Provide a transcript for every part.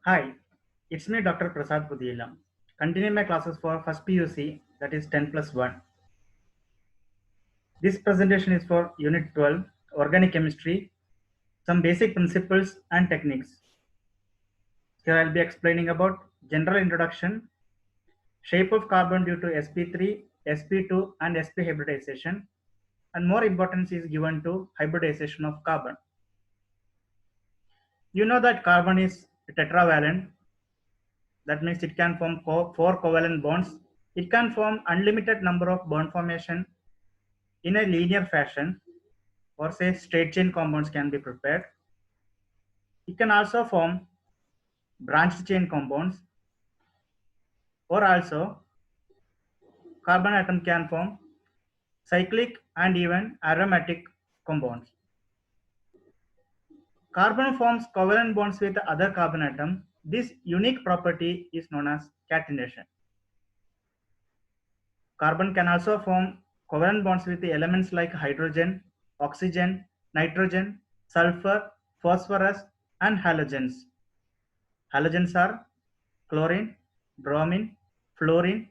Hi, it's me Dr. Prasad Pudiyela. Continuing my classes for first PUC, that is 10 plus 1. This presentation is for Unit 12, Organic Chemistry, some basic principles and techniques. Here I'll be explaining about general introduction, shape of carbon due to sp3, sp2 and sp hybridization, and more importance is given to hybridization of carbon. You know that carbon is tetravalent. That means it can form four covalent bonds. It can form unlimited number of bond formation in a linear fashion, or say straight chain compounds can be prepared. It can also form branched chain compounds, or also carbon atom can form cyclic and even aromatic compounds. Carbon forms covalent bonds with other carbon atom. This unique property is known as catenation. Carbon can also form covalent bonds with the elements like hydrogen, oxygen, nitrogen, sulfur, phosphorus, and halogens. Halogens are chlorine, bromine, fluorine,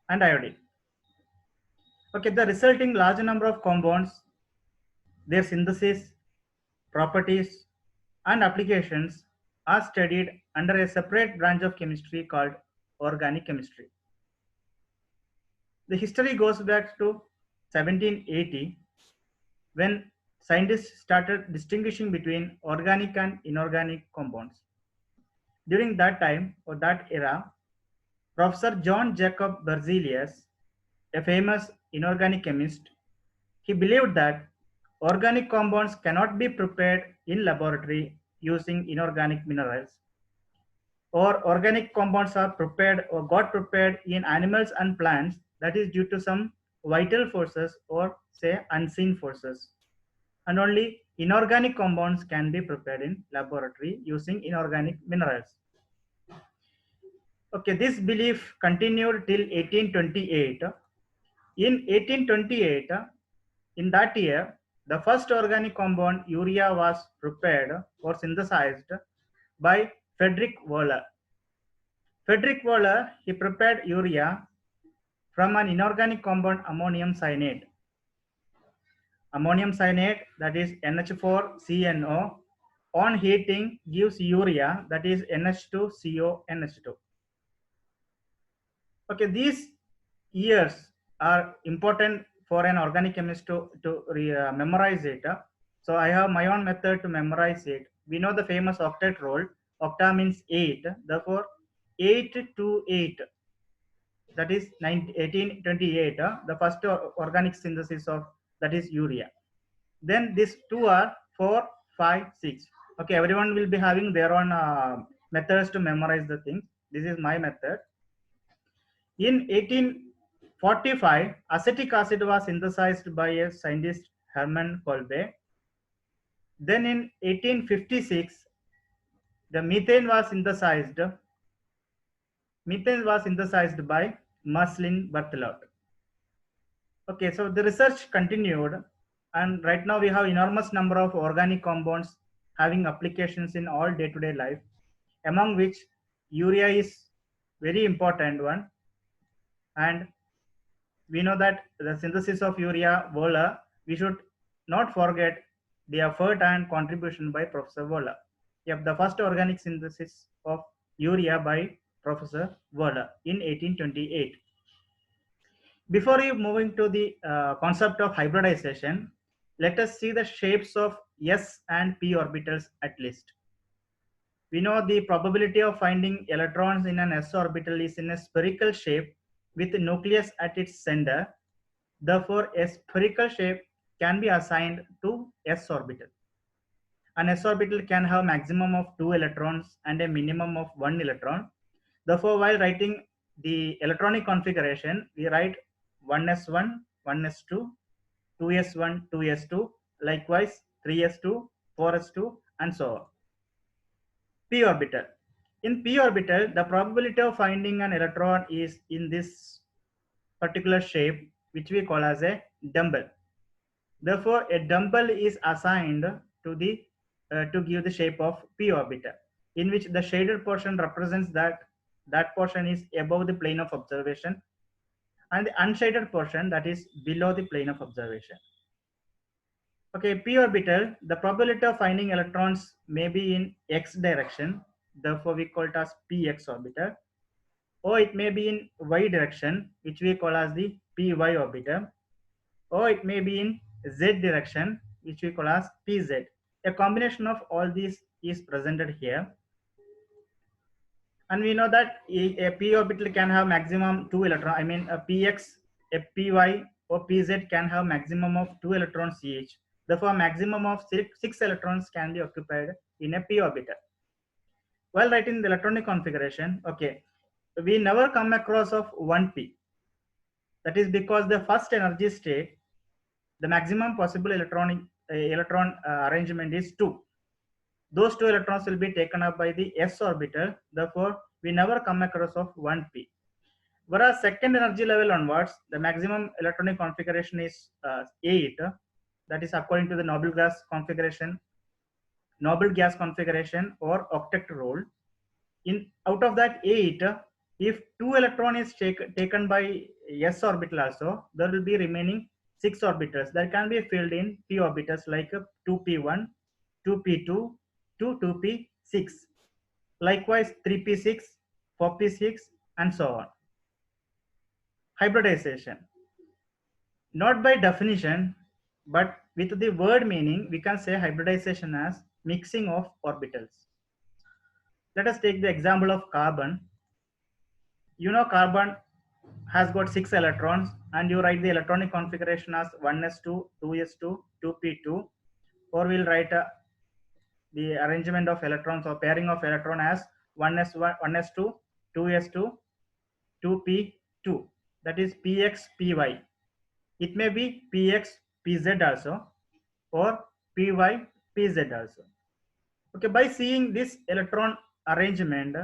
and iodine. Okay, the resulting large number of compounds, their synthesis, properties, and applications are studied under a separate branch of chemistry called organic chemistry. The history goes back to 1780 when scientists started distinguishing between organic and inorganic compounds. During that time or that era, Professor John Jacob Berzelius, a famous inorganic chemist, he believed that organic compounds cannot be prepared in laboratory using inorganic minerals, or organic compounds are prepared or got prepared in animals and plants, that is due to some vital forces or say unseen forces, and only inorganic compounds can be prepared in laboratory using inorganic minerals. Okay, this belief continued till 1828. In 1828, in that year, the first organic compound urea was prepared or synthesized by Frederick Wöhler. Frederick Wöhler, he prepared urea from an inorganic compound ammonium cyanide. Ammonium cyanide, that is NH4CNO, on heating gives urea, that is NH2CONH2. Okay, these years are important for an organic chemist to memorize it. So I have my own method to memorize it. We know the famous octet rule. Octa means 8. Therefore, 8 to 8. That is 1828. The first organic synthesis of that is urea. Then these two are 4, 5, 6. Okay, everyone will be having their own methods to memorize the things. This is my method. In 1845, acetic acid was synthesized by a scientist Hermann Kolbe. Then in 1856, the methane was synthesized. Methane was synthesized by Marcellin Berthelot. Okay, so the research continued, and right now we have enormous number of organic compounds having applications in all day-to-day life, among which urea is very important one. And we know that the synthesis of urea, Wöhler, we should not forget the effort and contribution by Professor Wöhler. Yep, the first organic synthesis of urea by Professor Wöhler in 1828. Before you moving to the concept of hybridization, let us see the shapes of s and p orbitals at least. We know the probability of finding electrons in an s orbital is in a spherical shape with the nucleus at its center. Therefore, a spherical shape can be assigned to s orbital. An s orbital can have maximum of 2 electrons and a minimum of 1 electron. Therefore, while writing the electronic configuration, we write 1s1, 1s2, 2s1, 2s2, likewise 3s2, 4s2, and so on. P orbital. In p orbital, the probability of finding an electron is in this particular shape, which we call as a dumbbell. Therefore, a dumbbell is assigned to the to give the shape of p orbital. in which the shaded portion represents that portion is above the plane of observation, and the unshaded portion that is below the plane of observation. Okay, p orbital, the probability of finding electrons may be in x direction, therefore we call it as px orbital, or it may be in y direction, which we call as the py orbital, or it may be in z direction, which we call as pz. A combination of all these is presented here. And we know that a p orbital can have maximum 2 electrons. I mean, a px, a py, or pz can have maximum of 2 electrons each. Therefore, maximum of 6 electrons can be occupied in a p orbital. While writing the electronic configuration, okay, we never come across of 1p. That is because the first energy state, the maximum possible electron arrangement is 2. Those 2 electrons will be taken up by the s orbital. Therefore, we never come across of 1p. Whereas second energy level onwards, the maximum electronic configuration is 8. That is according to the noble gas configuration or octet rule. Out of that 8, if 2 electron is taken by s orbital also, there will be remaining 6 orbitals that can be filled in p orbitals like 2p1, 2p2, 2p6, likewise 3p6, 4p6, and so on. Hybridization. Not by definition, but with the word meaning, we can say hybridization as mixing of orbitals. Let us take the example of carbon. You know, carbon has got 6 electrons, and you write the electronic configuration as 1s2, 2s2, 2p2, or we'll write the arrangement of electrons or pairing of electron as 1s1, 1s2, 2s2, 2p2. That is px, py. It may be px, pz also, or py, pz also. Okay, by seeing this electron arrangement,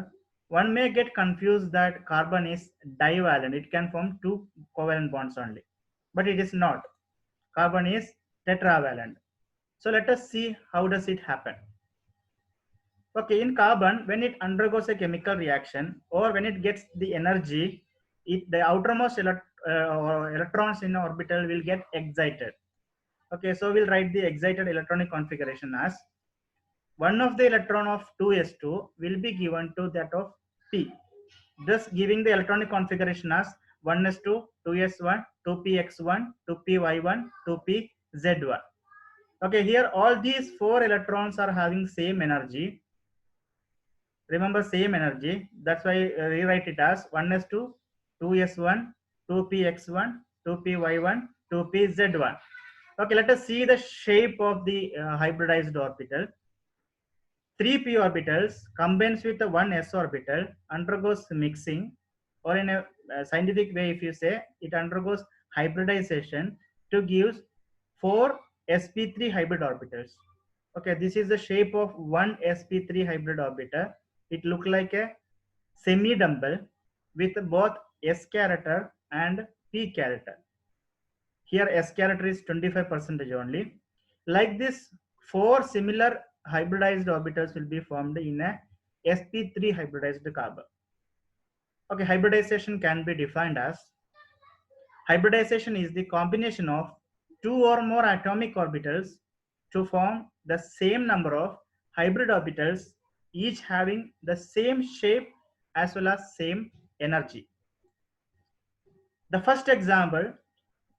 one may get confused that carbon is divalent. It can form 2 covalent bonds only, but it is not. Carbon is tetravalent. So let us see how does it happen. Okay, in carbon, when it undergoes a chemical reaction or when it gets the energy, the outermost electrons in orbital will get excited. Okay, so we'll write the excited electronic configuration as one of the electron of 2s2 will be given to that of p, thus giving the electronic configuration as 1s2, 2s1, 2px1, 2py1, 2pz1. Okay, here all these 4 electrons are having same energy. Remember, same energy. That's why rewrite it as 1s2, 2s1, 2px1, 2py1, 2pz1. Okay, let us see the shape of the hybridized orbital. 3p orbitals combines with the 1s orbital, undergoes mixing, or in a scientific way, if you say, it undergoes hybridization to give 4 sp3 hybrid orbitals. Okay, this is the shape of one sp3 hybrid orbiter. It looks like a semi-dumbbell with both s character and p character. Here s character is 25% only. Like this, 4 similar hybridized orbitals will be formed in a sp3 hybridized carbon. Okay, hybridization can be defined as hybridization is the combination of 2 or more atomic orbitals to form the same number of hybrid orbitals, each having the same shape as well as same energy. The first example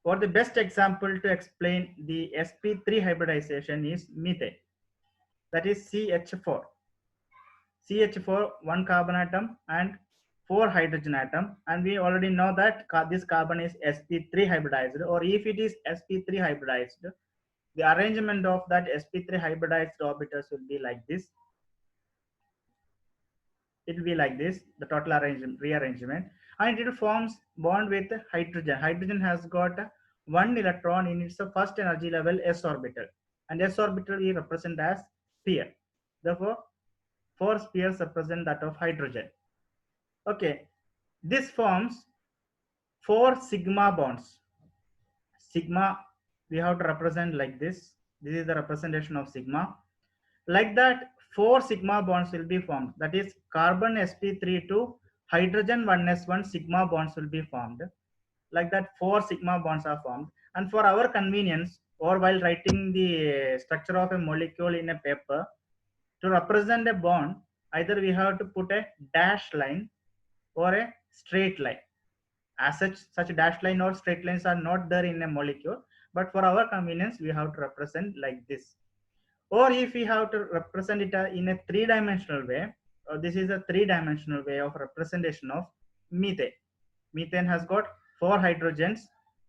or the best example to explain the sp3 hybridization is methane. That is CH4. CH4, 1 carbon atom and 4 hydrogen atom, and we already know that this carbon is sp3 hybridized, or if it is sp3 hybridized, the arrangement of that sp3 hybridized orbitals will be like this. It will be like this, the total rearrangement, and it forms bond with hydrogen. Hydrogen has got 1 electron in its first energy level s orbital, and s orbital we represent as sphere. Therefore, 4 spheres represent that of hydrogen. Okay, this forms 4 sigma bonds. Sigma we have to represent like this. This is the representation of sigma. Like that, 4 sigma bonds will be formed. That is carbon sp3 to hydrogen 1s1 sigma bonds will be formed. Like that 4 sigma bonds are formed. And for our convenience, or while writing the structure of a molecule in a paper, to represent a bond, either we have to put a dash line or a straight line. As such dash line or straight lines are not there in a molecule, but for our convenience, we have to represent like this. Or if we have to represent it in a three-dimensional way, this is a three-dimensional way of representation of methane. Methane has got 4 hydrogens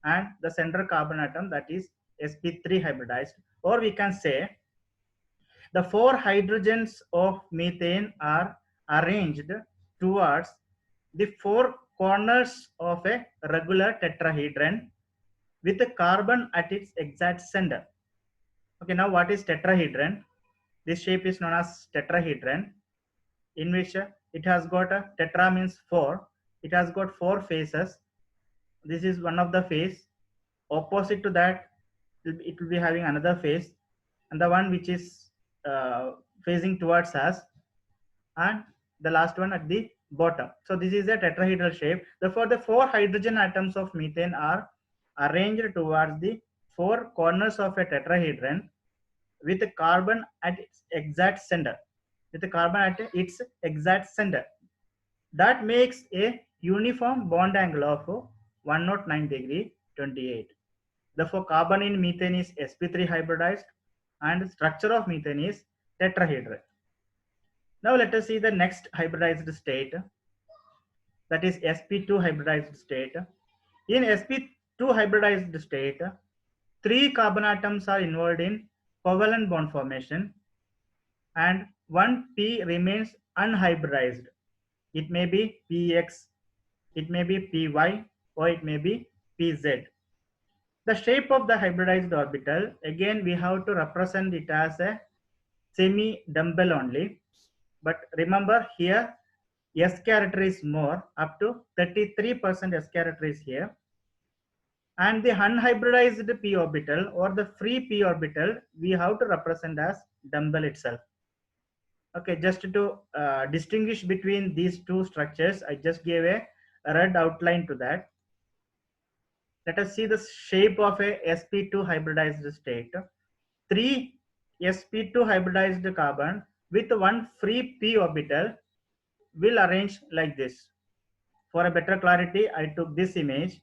and the center carbon atom, that is sp3 hybridized. Or we can say the 4 hydrogens of methane are arranged towards the 4 corners of a regular tetrahedron with the carbon at its exact center. Okay, now what is tetrahedron? This shape is known as tetrahedron, in which it has got a tetra means 4. It has got 4 faces. This is one of the face. Opposite to that, it will be having another face, and the one which is facing towards us, and the last one at the bottom. So this is a tetrahedral shape. Therefore, the 4 hydrogen atoms of methane are arranged towards the 4 corners of a tetrahedron with the carbon at its exact center. With the carbon at its exact center. That makes a uniform bond angle of 109 degree 28. Therefore, carbon in methane is sp3 hybridized and structure of methane is tetrahedral. Now let us see the next hybridized state, that is sp2 hybridized state. In sp2 hybridized state, 3 carbon atoms are involved in covalent bond formation and one p remains unhybridized. It may be px, it may be py, or it may be pz. The shape of the hybridized orbital, again we have to represent it as a semi-dumbbell only. But remember here, S character is more, up to 33% S character is here. And the unhybridized p orbital or the free p orbital, we have to represent as dumbbell itself. Okay, just to distinguish between these two structures, I just gave a red outline to that. Let us see the shape of a sp2 hybridized state. 3 sp2 hybridized carbon with one free p orbital will arrange like this. For a better clarity, I took this image.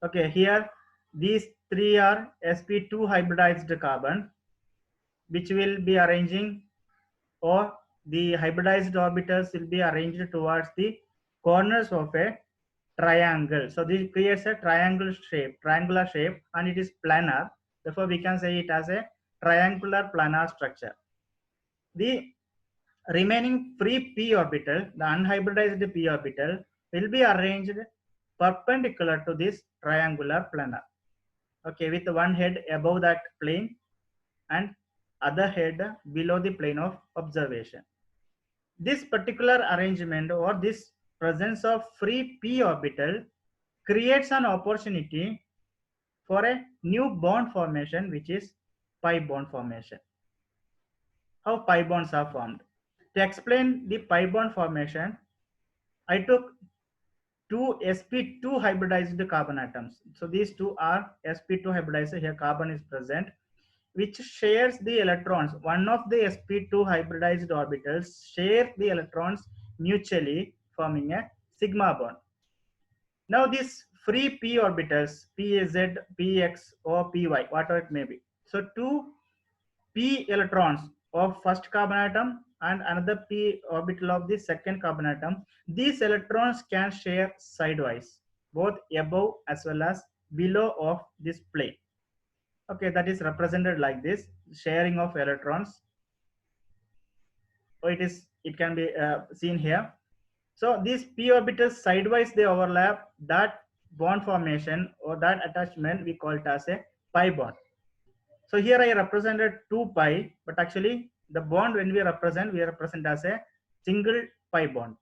Okay, here these 3 are sp2 hybridized carbon, which will be arranging, or the hybridized orbitals will be arranged towards the corners of a triangle. So this creates a triangular shape, and it is planar. Therefore, we can say it as a triangular planar structure. The remaining free p orbital, the unhybridized p orbital, will be arranged perpendicular to this triangular planar. Okay, with one head above that plane and other head below the plane of observation. This particular arrangement or this presence of free p orbital creates an opportunity for a new bond formation, which is pi bond formation. How pi bonds are formed? To explain the pi bond formation, I took 2 sp2 hybridized carbon atoms. So these two are sp2 hybridized. Here carbon is present, which shares the electrons. One of the sp2 hybridized orbitals share the electrons mutually, forming a sigma bond. Now these free p orbitals, pz, px, or py, whatever it may be. So 2 p electrons of first carbon atom and another p orbital of the second carbon atom, these electrons can share sidewise, both above as well as below of this plane. Okay, that is represented like this, sharing of electrons. So it can be seen here. So these p orbitals sidewise, they overlap. That bond formation or that attachment we call it as a pi bond. So here I represented 2 pi, but actually the bond when we represent as a single pi bond.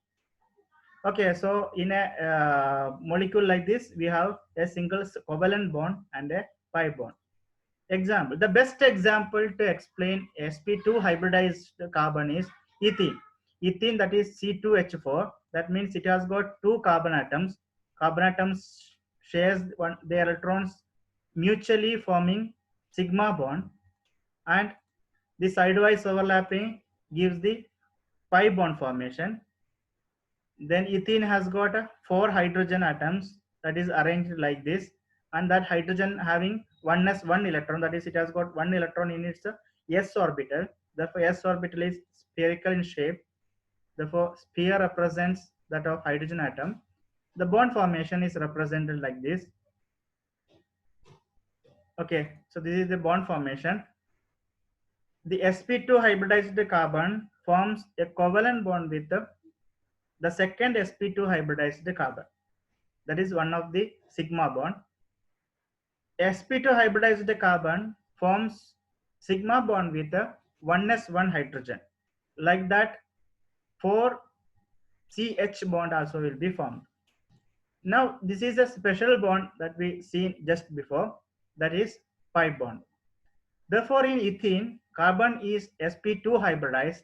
Okay, so in a molecule like this, we have a single covalent bond and a pi bond. Example, the best example to explain sp2 hybridized carbon is ethene. Ethene, that is C2H4, that means it has got two carbon atoms. Carbon atoms shares their electrons mutually forming sigma bond, and the sidewise overlapping gives the pi bond formation. Then ethene has got four hydrogen atoms that is arranged like this, and that hydrogen having one electron, that is it has got one electron in its s orbital. Therefore s orbital is spherical in shape. Therefore sphere represents that of hydrogen atom. The bond formation is represented like this. Okay, so this is the bond formation. The sp2 hybridized carbon forms a covalent bond with the second sp2 hybridized carbon. That is one of the sigma bond. sp2 hybridized carbon forms sigma bond with a 1s1 hydrogen. Like that, 4CH bond also will be formed. Now, this is a special bond that we seen just before, that is pi bond. Therefore, in ethene, carbon is sp2 hybridized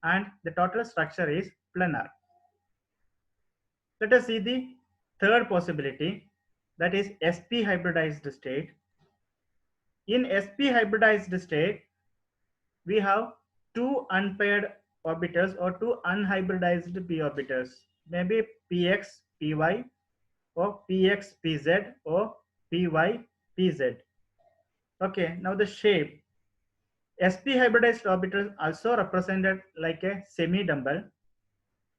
and the total structure is planar. Let us see the third possibility, that is sp hybridized state. In sp hybridized state, we have two unpaired orbitals or two unhybridized p orbitals, maybe px, py, or px, pz, or py, pz. Okay, now the shape. sp hybridized orbital also represented like a semi-dumbbell,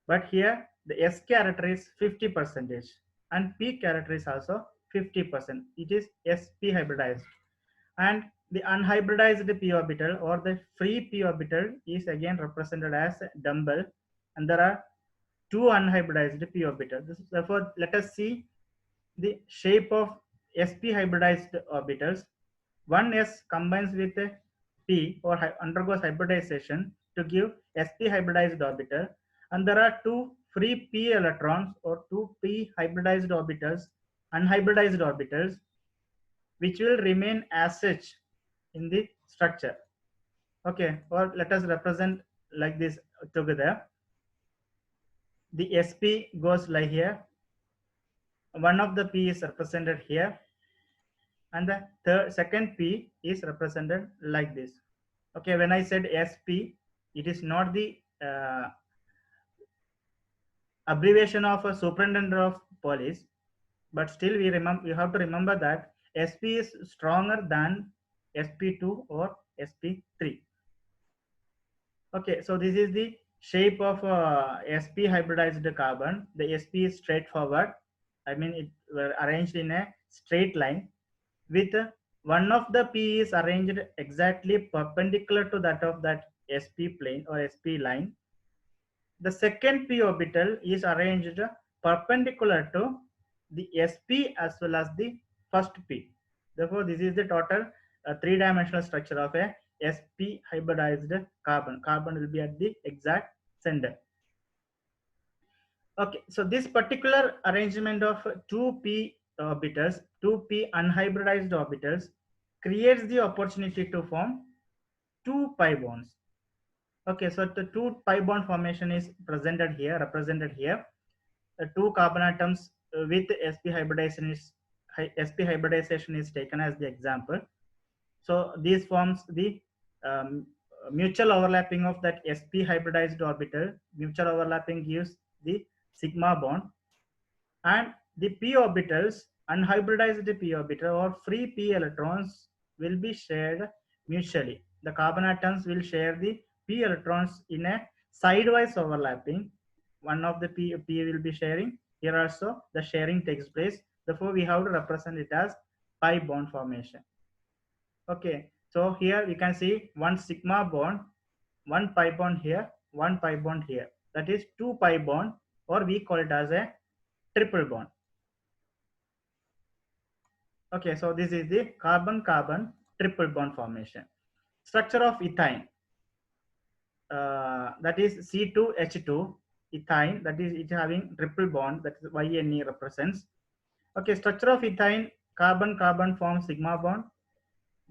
but here the s character is 50% and p character is also 50%. It is sp hybridized. And the unhybridized p orbital or the free p orbital is again represented as dumbbell, and there are two unhybridized p orbitals. Therefore, let us see the shape of sp hybridized orbitals. One s combines with a p or undergoes hybridization to give sp hybridized orbital, and there are two free p electrons or two p hybridized orbitals, unhybridized orbitals, which will remain as such in the structure. Okay, or let us represent like this together. The sp goes like here, one of the p is represented here, and the second p is represented like this. Okay, when I said sp, it is not the abbreviation of a superintendent of police, but still we have to remember that sp is stronger than sp2 or sp3. Okay, so this is the shape of sp hybridized carbon. The sp is straightforward. I mean, it were arranged in a straight line with one of the p is arranged exactly perpendicular to that of that sp plane or sp line. The second p orbital is arranged perpendicular to the sp as well as the first p. Therefore, this is the total three-dimensional structure of a sp hybridized carbon. Carbon will be at the exact center. Okay, so this particular arrangement of two p orbitals, two p unhybridized orbitals, creates the opportunity to form two pi bonds. Okay, so the two pi bond formation is presented here, represented here. Two carbon atoms with sp hybridization is taken as the example. So this forms the mutual overlapping of that sp hybridized orbital. Mutual overlapping gives the sigma bond, and the p orbitals, unhybridized p orbital or free p electrons, will be shared mutually. The carbon atoms will share the p electrons in a sidewise overlapping. One of the p will be sharing. Here also the sharing takes place. Therefore, we have to represent it as pi bond formation. Okay, so here we can see one sigma bond, one pi bond here, one pi bond here. That is two pi bond, or we call it as a triple bond. Okay, so this is the carbon-carbon triple bond formation. Structure of ethine, that is C2H2, ethine, that is it having triple bond, that is YNE represents. Okay, structure of ethine, carbon-carbon forms sigma bond.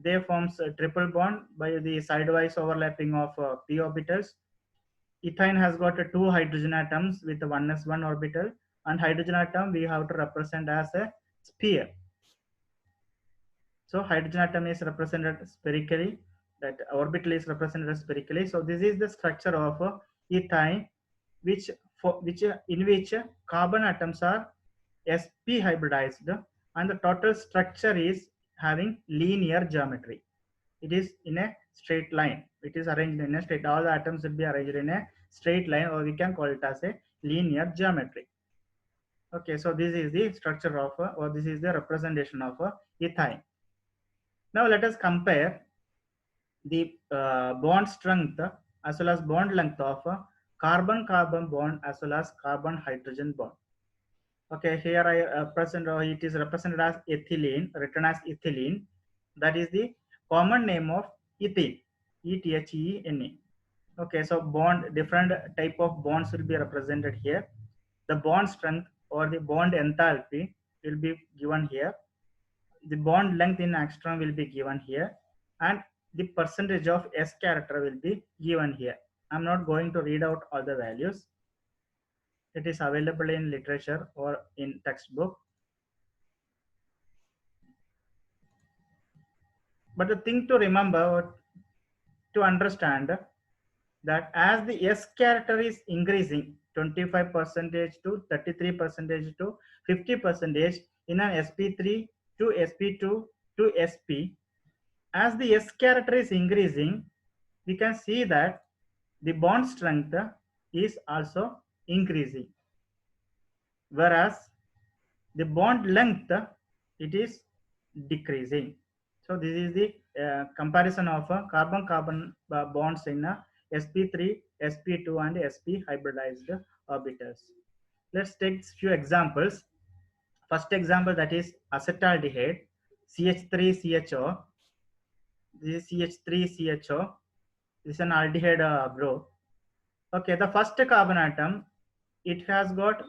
they forms a triple bond by the sidewise overlapping of p orbitals. Ethane has got two hydrogen atoms with 1s1 orbital, and hydrogen atom we have to represent as a sphere. So hydrogen atom is represented spherically, that orbital is represented spherically. So this is the structure of ethane, in which carbon atoms are sp hybridized, and the total structure is having linear geometry. It is in a straight line. It is arranged in a straight. All the atoms will be arranged in a straight line, or we can call it as a linear geometry. Okay, so this is the structure of, or this is the representation of ethane. Now let us compare the bond strength as well as bond length of carbon-carbon bond as well as carbon-hydrogen bond. Okay, here I present, it is represented as ethylene, written as ethylene. That is the common name of ethene, ethene. Okay, so bond, different type of bonds will be represented here. The bond strength or the bond enthalpy will be given here. The bond length in angstrom will be given here, and the percentage of S character will be given here. I'm not going to read out all the values. It is available in literature or in textbook. But the thing to remember or to understand, that as the S character is increasing 25% to 33% to 50% in an sp3 to sp2 to sp, as the S character is increasing, we can see that the bond strength is also increasing, whereas the bond length, it is decreasing. So this is the comparison of carbon-carbon bonds in sp3, sp2 and sp hybridized orbitals. Let's take few examples. First example, that is acetaldehyde, CH3CHO. This is CH3CHO. This is an aldehyde group. Okay, the first carbon atom, it has got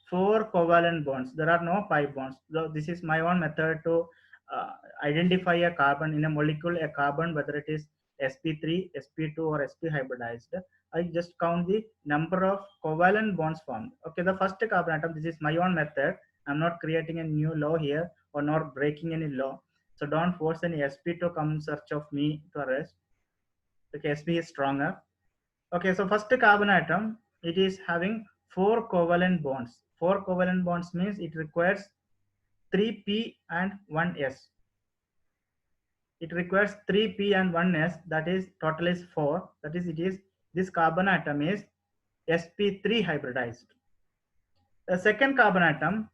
4 covalent bonds. There are no pi bonds. So this is my own method to identify a carbon in a molecule, a carbon, whether it is sp3, sp2 or sp hybridized. I just count the number of covalent bonds formed. Okay, the first carbon atom, this is my own method. I'm not creating a new law here or not breaking any law. So don't force any sp to come in search of me to arrest. Okay, sp is stronger. Okay, so first carbon atom, it is having 4 covalent bonds. 4 covalent bonds means it requires 3p and 1s. It requires 3p and 1s, that is total is 4. That is, it is, this carbon atom is sp3 hybridized. The second carbon atom,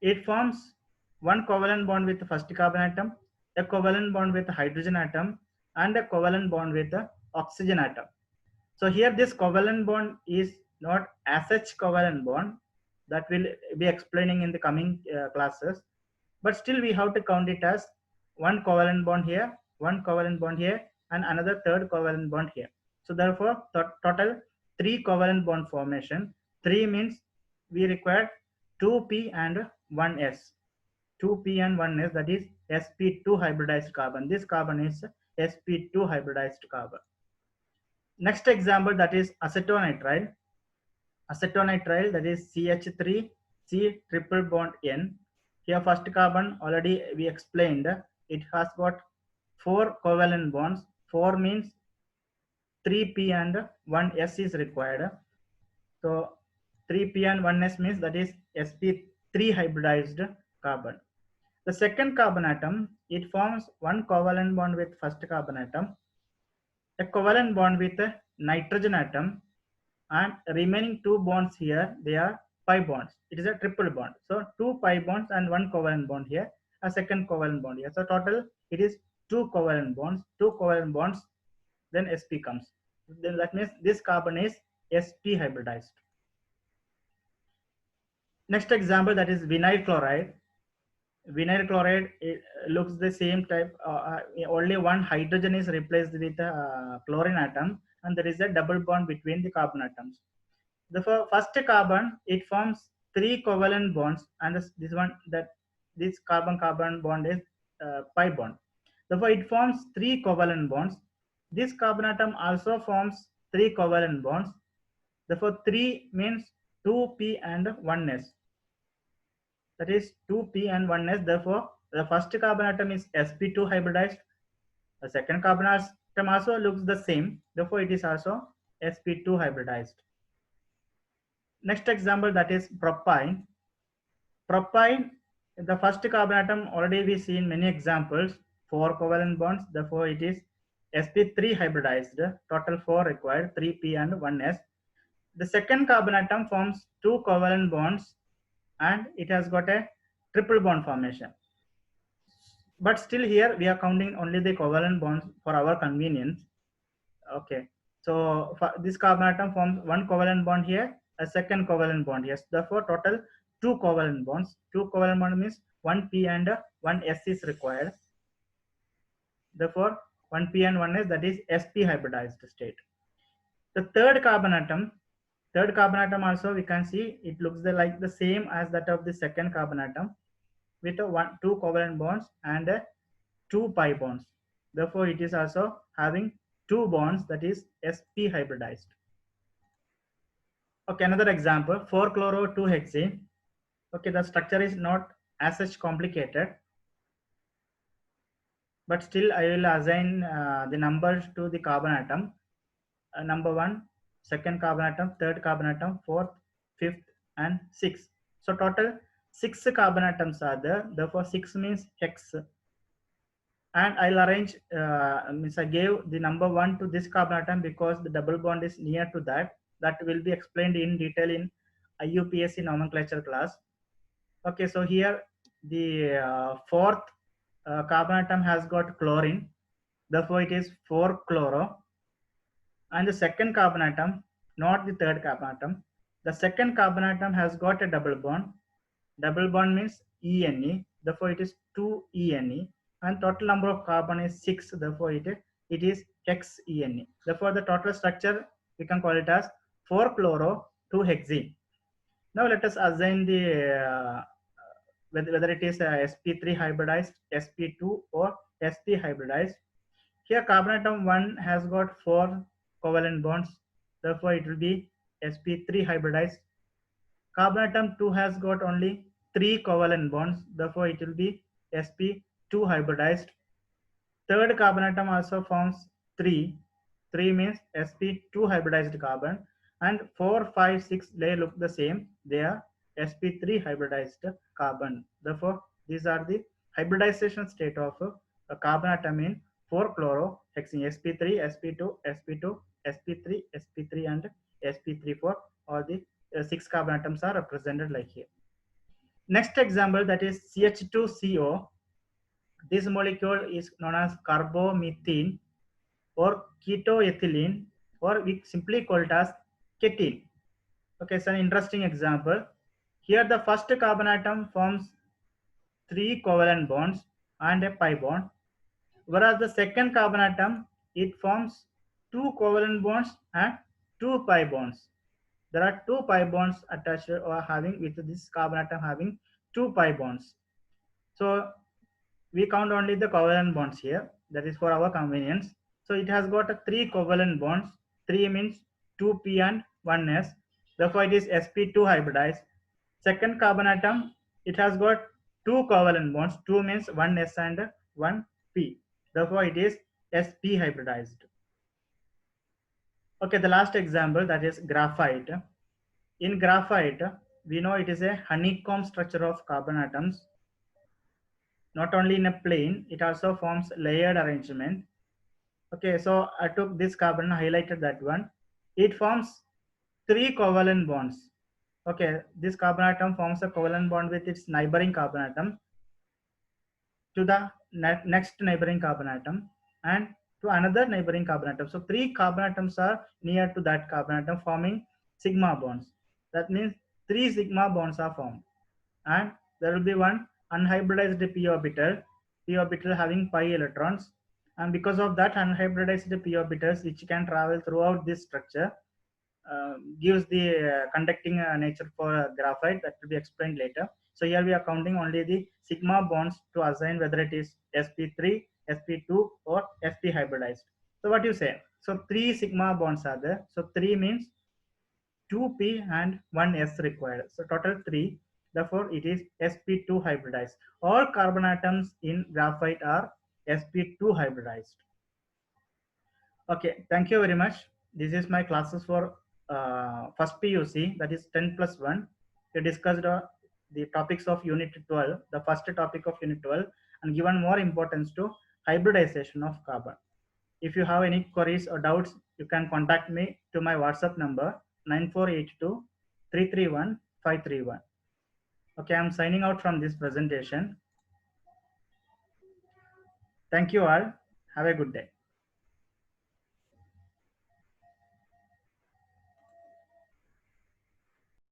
it forms 1 covalent bond with the first carbon atom, a covalent bond with the hydrogen atom, and a covalent bond with the oxygen atom. So here this covalent bond is not as such covalent bond, that will be explaining in the coming classes, but still we have to count it as 1 covalent bond here, 1 covalent bond here, and another third covalent bond here. So therefore total 3 covalent bond formation. 3 means we require 2p and 1s. 2p and 1s, that is sp2 hybridized carbon. This carbon is sp2 hybridized carbon. Next example, that is acetonitrile. Acetonitrile, that is CH3 C triple bond N. Here first carbon already we explained, it has got 4 covalent bonds. 4 means 3p and 1s is required. So 3p and 1s means that is sp3 hybridized carbon. The second carbon atom, it forms 1 covalent bond with first carbon atom, a covalent bond with a nitrogen atom, and remaining 2 bonds here, they are pi bonds. It is a triple bond. So 2 pi bonds and 1 covalent bond here, a second covalent bond here. So total it is 2 covalent bonds. 2 covalent bonds, then sp comes. Then that means this carbon is sp hybridized. Next example, that is vinyl chloride. Vinyl chloride, it looks the same type. Only one hydrogen is replaced with a chlorine atom, and there is a double bond between the carbon atoms. The first carbon, it forms 3 covalent bonds, and this one, that this carbon-carbon bond is pi bond. Therefore, it forms 3 covalent bonds. This carbon atom also forms 3 covalent bonds. Therefore, 3 means 2p and 1s. That is 2p and 1s. Therefore, the first carbon atom is sp2 hybridized. The second carbon atom also looks the same. Therefore, it is also sp2 hybridized. Next example, that is propyne. Propyne, the first carbon atom, already we seen many examples, 4 covalent bonds. Therefore, it is sp3 hybridized. Total 4 required, 3p and 1s. The second carbon atom forms 2 covalent bonds and it has got a triple bond formation. But still here we are counting only the covalent bonds for our convenience. Okay, so this carbon atom forms 1 covalent bond here, a second covalent bond here. Therefore, total 2 covalent bonds. 2 covalent bond means 1p and 1s is required. Therefore, 1p and 1s, that is sp hybridized state. The third carbon atom also we can see it looks like the same as that of the second carbon atom with a 2 covalent bonds and 2 pi bonds. Therefore, it is also having 2 bonds, that is sp hybridized. Okay, another example, 4-chloro-2-hexene. Okay, the structure is not as such complicated, but still I will assign the numbers to the carbon atom. Number 1, second carbon atom, third carbon atom, fourth, fifth, and sixth. So total 6 carbon atoms are there. Therefore, 6 means hex. And I'll arrange, means I gave the number 1 to this carbon atom because the double bond is near to that. That will be explained in detail in IUPAC nomenclature class. Okay, so here the fourth carbon atom has got chlorine. Therefore, it is 4-chloro. And the second carbon atom, not the third carbon atom, the second carbon atom has got a double bond. Double bond means ENE. Therefore, it is 2-ENE. And total number of carbon is 6. Therefore, it is hexene. Therefore, the total structure we can call it as 4-chloro-2-hexene. Now, let us assign the whether it is sp3 hybridized, sp2, or sp hybridized. Here, carbon atom 1 has got 4 covalent bonds. Therefore, it will be sp3 hybridized. Carbon atom 2 has got only 3 covalent bonds. Therefore, it will be sp2 hybridized. Third carbon atom also forms 3. 3 means sp2 hybridized carbon. And 4, 5, 6, they look the same. They are sp3 hybridized carbon. Therefore, these are the hybridization state of a carbon atom in 4-chlorohexene, sp3, sp2, sp2, sp3, sp3, and sp34. All the 6 carbon atoms are represented like here. Next example, that is CH2CO. This molecule is known as carbomethane or ketoethylene, or we simply call it as ketene. Okay, it's an interesting example. Here the first carbon atom forms 3 covalent bonds and a pi bond, whereas the second carbon atom, it forms 2 covalent bonds and 2 pi bonds. There are 2 pi bonds attached or having with this carbon atom having 2 pi bonds. So we count only the covalent bonds here. That is for our convenience. So it has got 3 covalent bonds. 3 means 2p and 1s. Therefore, it is sp2 hybridized. Second carbon atom, it has got 2 covalent bonds. 2 means 1s and 1p. Therefore, it is sp hybridized. Okay, the last example, that is graphite. In graphite, we know it is a honeycomb structure of carbon atoms. Not only in a plane, it also forms layered arrangement. Okay, so I took this carbon, highlighted that one. It forms 3 covalent bonds. Okay, this carbon atom forms a covalent bond with its neighboring carbon atom to the next neighboring carbon atom and to another neighboring carbon atom. So 3 carbon atoms are near to that carbon atom, forming sigma bonds. That means 3 sigma bonds are formed. And there will be one unhybridized p orbital having pi electrons, and because of that unhybridized p orbitals which can travel throughout this structure gives the conducting nature for graphite. That will be explained later. So here we are counting only the sigma bonds to assign whether it is sp3, sp2 or sp hybridized. So what you say? So 3 sigma bonds are there. So 3 means 2p and 1 s required. So total 3. Therefore, it is sp2 hybridized. All carbon atoms in graphite are sp2 hybridized. Okay, thank you very much. This is my classes for first PUC, that is 10 plus 1. We discussed the topics of unit 12, the first topic of unit 12, and given more importance to hybridization of carbon. If you have any queries or doubts, you can contact me to my WhatsApp number 9482 331 531. Okay, I'm signing out from this presentation. Thank you all. Have a good day.